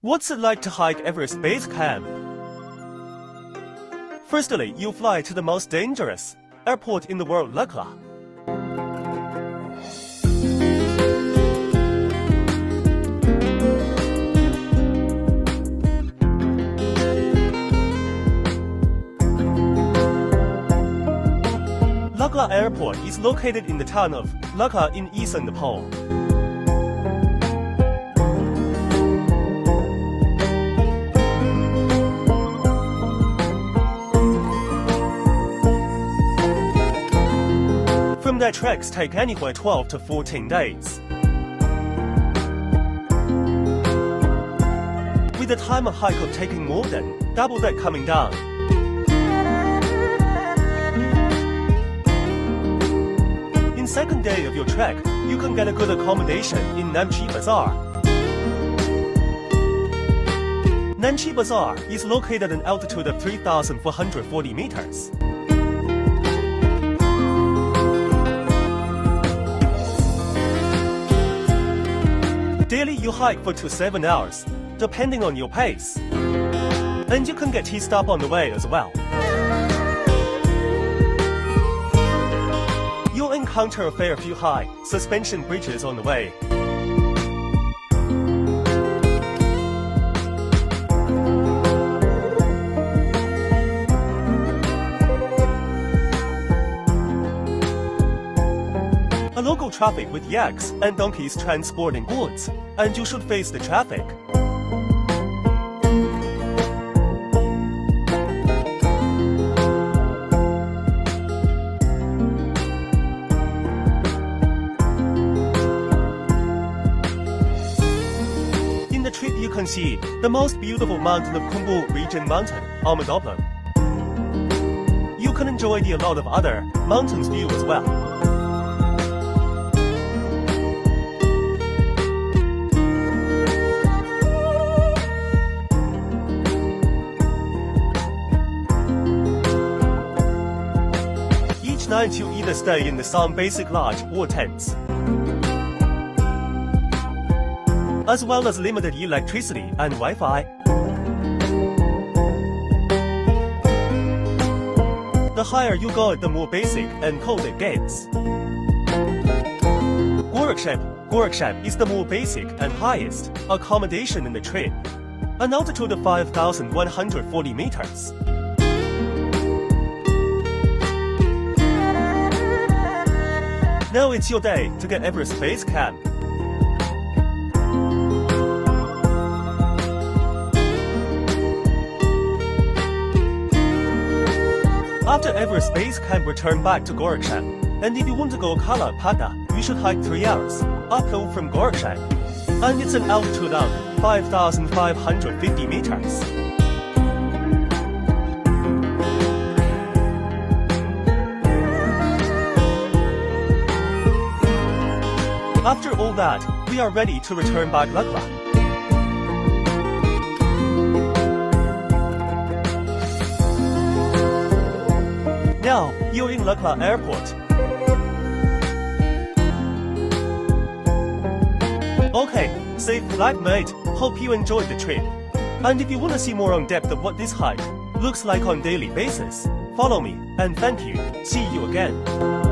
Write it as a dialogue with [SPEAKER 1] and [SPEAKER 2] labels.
[SPEAKER 1] What's it like to hike Everest Base Camp? Firstly, you fly to the most dangerous airport in the world, Lukla. Lukla Airport is located in the town of Lukla in eastern Nepal. From there, treks take anywhere 12 to 14 days. With the time a hike of taking more than double that coming down. In second day of your trek, you can get a good accommodation in Namche Bazaar. Namche Bazaar is located at an altitude of 3,440 meters. Daily you hike for 2 to 7 hours, depending on your pace. And you can get tea stop on the way as well. You'll encounter a fair few high suspension bridges on the way. A local traffic with yaks and donkeys transporting goods, and you should face the traffic. In the trip you can see the most beautiful mountain of Khumbu region mountain, Almadoplam. You can enjoy a lot of other mountains view as well. Night you either stay in some basic lodge or tents, as well as limited electricity and Wi-Fi. The higher you go, the more basic and cold it gets. Gorakshep is the more basic and highest accommodation in the trip, an altitude of 5,140 meters. Now it's your day to get Everest Base Camp. After Everest Base Camp, return back to Gorakshep. And if you want to go Kala Patthar, you should hike 3 hours uphill from Gorakshep. And it's an altitude of 5,550 meters. After all that, we are ready to return back Lukla. Now, you're in Lukla Airport. Okay, safe flight mate. Hope you enjoyed the trip. And if you want to see more on depth of what this hike looks like on daily basis, follow me, and thank you. See you again.